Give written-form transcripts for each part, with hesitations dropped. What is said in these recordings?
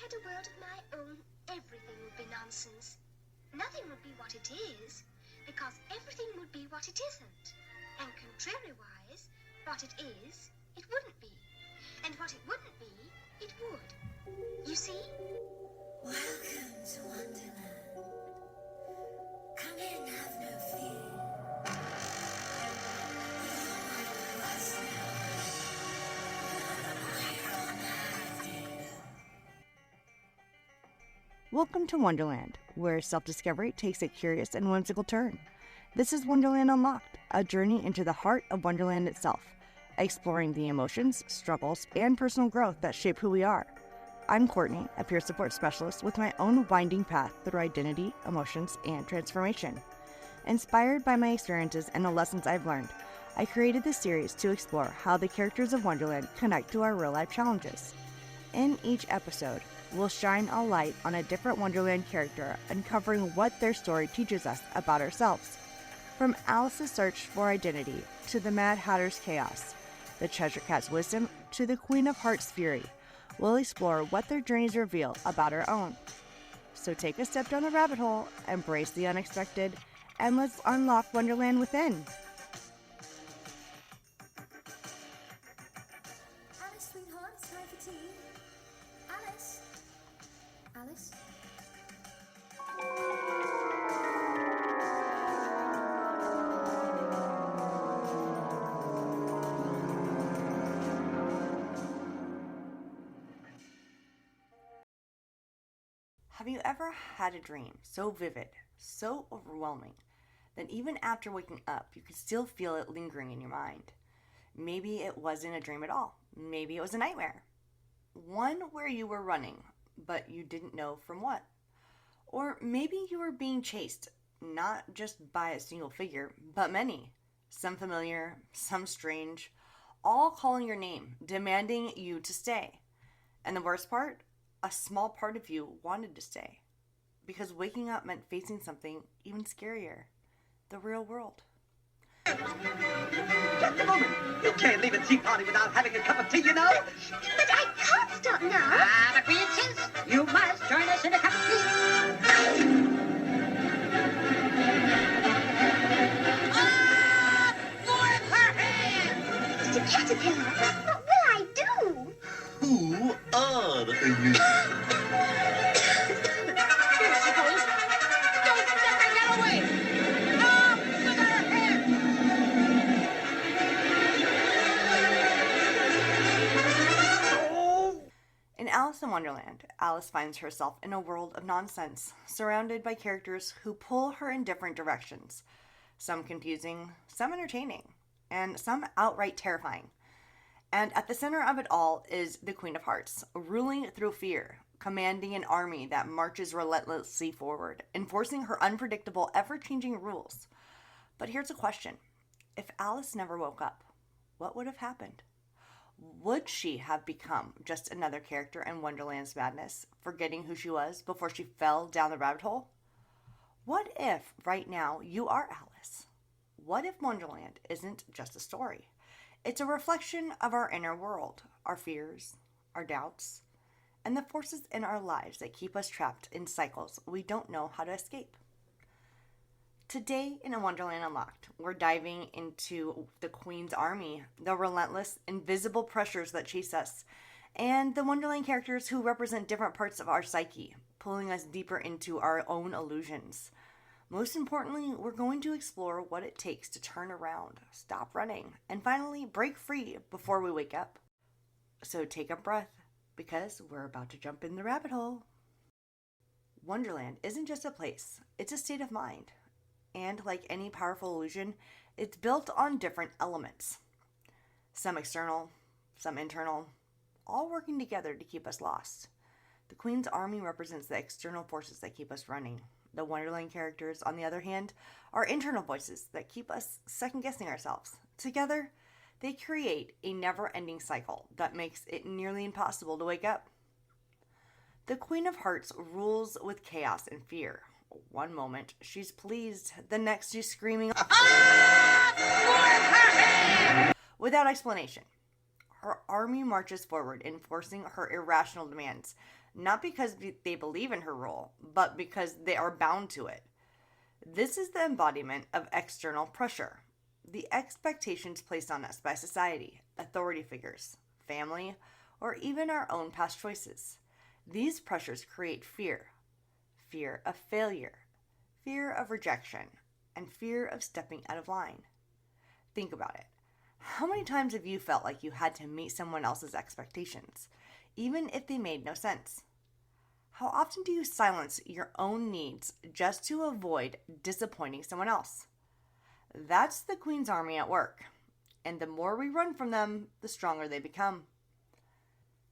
had a world of my own, everything would be nonsense. Nothing would be what it is, because everything would be what it isn't. And contrary-wise, what it is, it wouldn't be. And what it wouldn't be, it would. You see? Welcome to Wonderland. Come in, have no fear. Welcome to Wonderland, where self-discovery takes a curious and whimsical turn. This is Wonderland Unlocked, a journey into the heart of Wonderland itself, exploring the emotions, struggles, and personal growth that shape who we are. I'm Courtney, a peer support specialist with my own winding path through identity, emotions, and transformation. Inspired by my experiences and the lessons I've learned, I created this series to explore how the characters of Wonderland connect to our real-life challenges. In each episode, we'll shine a light on a different Wonderland character, uncovering what their story teaches us about ourselves. From Alice's search for identity to the Mad Hatter's chaos, the Treasure Cat's wisdom to the Queen of Hearts' fury, we'll explore what their journeys reveal about our own. So take a step down the rabbit hole, embrace the unexpected, and let's unlock Wonderland within. Alice, sweetheart, it's time for tea. Alice? Alice? Have you ever had a dream so vivid, so overwhelming, that even after waking up, you could still feel it lingering in your mind? Maybe it wasn't a dream at all. Maybe it was a nightmare. One where you were running, but you didn't know from what. Or maybe you were being chased, not just by a single figure, but many. Some familiar, some strange, all calling your name, demanding you to stay. And the worst part? A small part of you wanted to stay. Because waking up meant facing something even scarier. The real world. Just a moment. You can't leave a tea party without having a cup of tea, you know. But I can't stop now. I'm a princess. You must join us in a cup of tea. Ah! More of her hand! It's a caterpillar. What will I do? Who are you? Here she goes. Don't let her get away. Ah! With her hand! Oh! In Alice in Wonderland, Alice finds herself in a world of nonsense, surrounded by characters who pull her in different directions. Some confusing, some entertaining, and some outright terrifying. And at the center of it all is the Queen of Hearts, ruling through fear, commanding an army that marches relentlessly forward, enforcing her unpredictable, ever-changing rules. But here's a question. If Alice never woke up, what would have happened? Would she have become just another character in Wonderland's madness, forgetting who she was before she fell down the rabbit hole? What if right now you are Alice? What if Wonderland isn't just a story? It's a reflection of our inner world, our fears, our doubts, and the forces in our lives that keep us trapped in cycles we don't know how to escape. Today in A Wonderland Unlocked, we're diving into the Queen's army, the relentless, invisible pressures that chase us, and the Wonderland characters who represent different parts of our psyche, pulling us deeper into our own illusions. Most importantly, we're going to explore what it takes to turn around, stop running, and finally break free before we wake up. So take a breath, because we're about to jump in the rabbit hole. Wonderland isn't just a place, it's a state of mind. And like any powerful illusion, it's built on different elements. Some external, some internal, all working together to keep us lost. The Queen's army represents the external forces that keep us running. The Wonderland characters, on the other hand, are internal voices that keep us second-guessing ourselves. Together, they create a never-ending cycle that makes it nearly impossible to wake up. The Queen of Hearts rules with chaos and fear. One moment, she's pleased. The next, she's screaming without explanation. Her army marches forward, enforcing her irrational demands, not because they believe in her role, but because they are bound to it. This is the embodiment of external pressure, the expectations placed on us by society, authority figures, family, or even our own past choices. These pressures create fear of failure, fear of rejection, and fear of stepping out of line. Think about it. How many times have you felt like you had to meet someone else's expectations, even if they made no sense? How often do you silence your own needs just to avoid disappointing someone else? That's the Queen's Army at work, and the more we run from them, the stronger they become.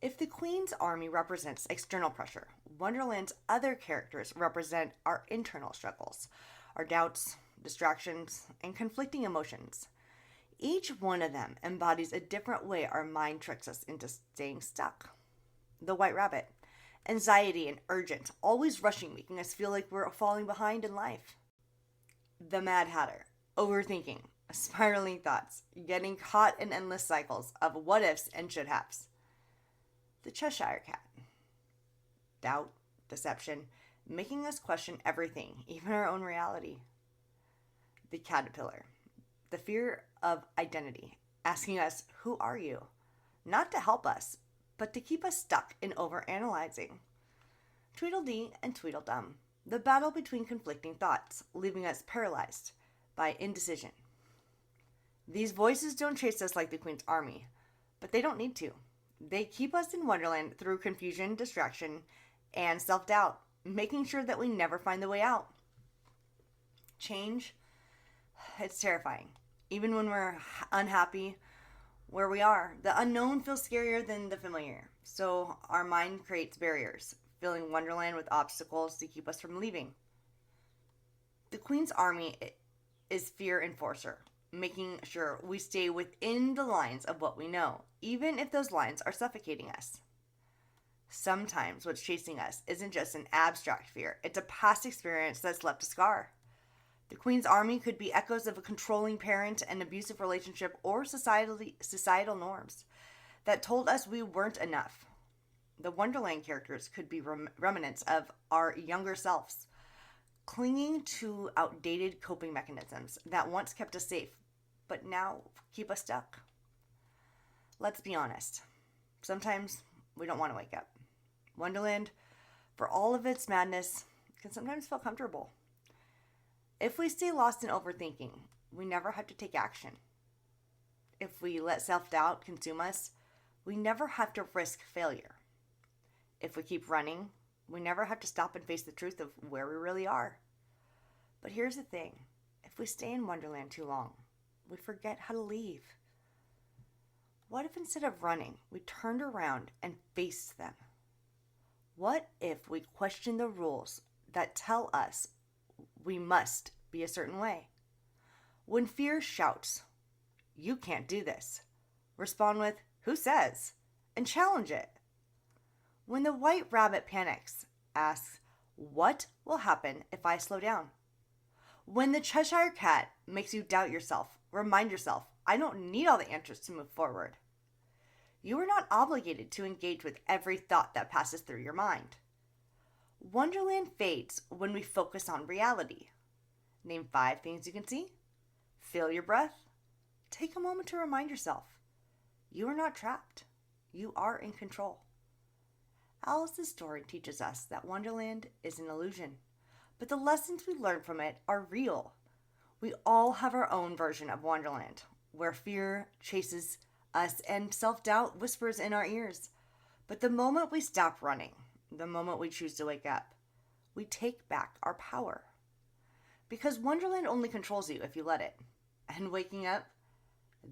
If the Queen's Army represents external pressure, Wonderland's other characters represent our internal struggles, our doubts, distractions, and conflicting emotions. Each one of them embodies a different way our mind tricks us into staying stuck. The White Rabbit, anxiety and urgent, always rushing, making us feel like we're falling behind in life. The Mad Hatter, overthinking, spiraling thoughts, getting caught in endless cycles of what ifs and should haves. The Cheshire Cat, doubt, deception, making us question everything, even our own reality. The Caterpillar, the fear of identity, asking us, who are you? Not to help us, but to keep us stuck in overanalyzing. Tweedledee and Tweedledum, the battle between conflicting thoughts, leaving us paralyzed by indecision. These voices don't chase us like the Queen's Army, but they don't need to. They keep us in Wonderland through confusion, distraction, and self-doubt, making sure that we never find the way out. Change, it's terrifying. Even when we're unhappy where we are, the unknown feels scarier than the familiar. So our mind creates barriers, filling Wonderland with obstacles to keep us from leaving. The Queen's Army is fear enforcer, making sure we stay within the lines of what we know, even if those lines are suffocating us. Sometimes what's chasing us isn't just an abstract fear, it's a past experience that's left a scar. The Queen's Army could be echoes of a controlling parent, an abusive relationship, or societal norms that told us we weren't enough. The Wonderland characters could be remnants of our younger selves, clinging to outdated coping mechanisms that once kept us safe, but now keep us stuck. Let's be honest. Sometimes we don't want to wake up. Wonderland, for all of its madness, can sometimes feel comfortable. If we stay lost in overthinking, we never have to take action. If we let self-doubt consume us, we never have to risk failure. If we keep running, we never have to stop and face the truth of where we really are. But here's the thing. If we stay in Wonderland too long, we forget how to leave. What if instead of running, we turned around and faced them? What if we questioned the rules that tell us we must be a certain way? When fear shouts, "You can't do this," respond with, "Who says?" and challenge it. When the White Rabbit panics, asks, "What will happen if I slow down?" When the Cheshire Cat makes you doubt yourself, remind yourself, "I don't need all the answers to move forward." You are not obligated to engage with every thought that passes through your mind. Wonderland fades when we focus on reality. Name 5 things you can see. Feel your breath. Take a moment to remind yourself, you are not trapped. You are in control. Alice's story teaches us that Wonderland is an illusion, but the lessons we learn from it are real. We all have our own version of Wonderland, where fear chases us and self-doubt whispers in our ears. But the moment we stop running, the moment we choose to wake up, we take back our power. Because Wonderland only controls you if you let it. And waking up,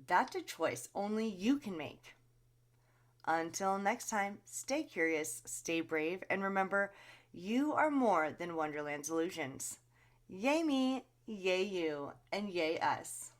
that's a choice only you can make. Until next time, stay curious, stay brave, and remember, you are more than Wonderland's illusions. Yay me, yay you, and yay us.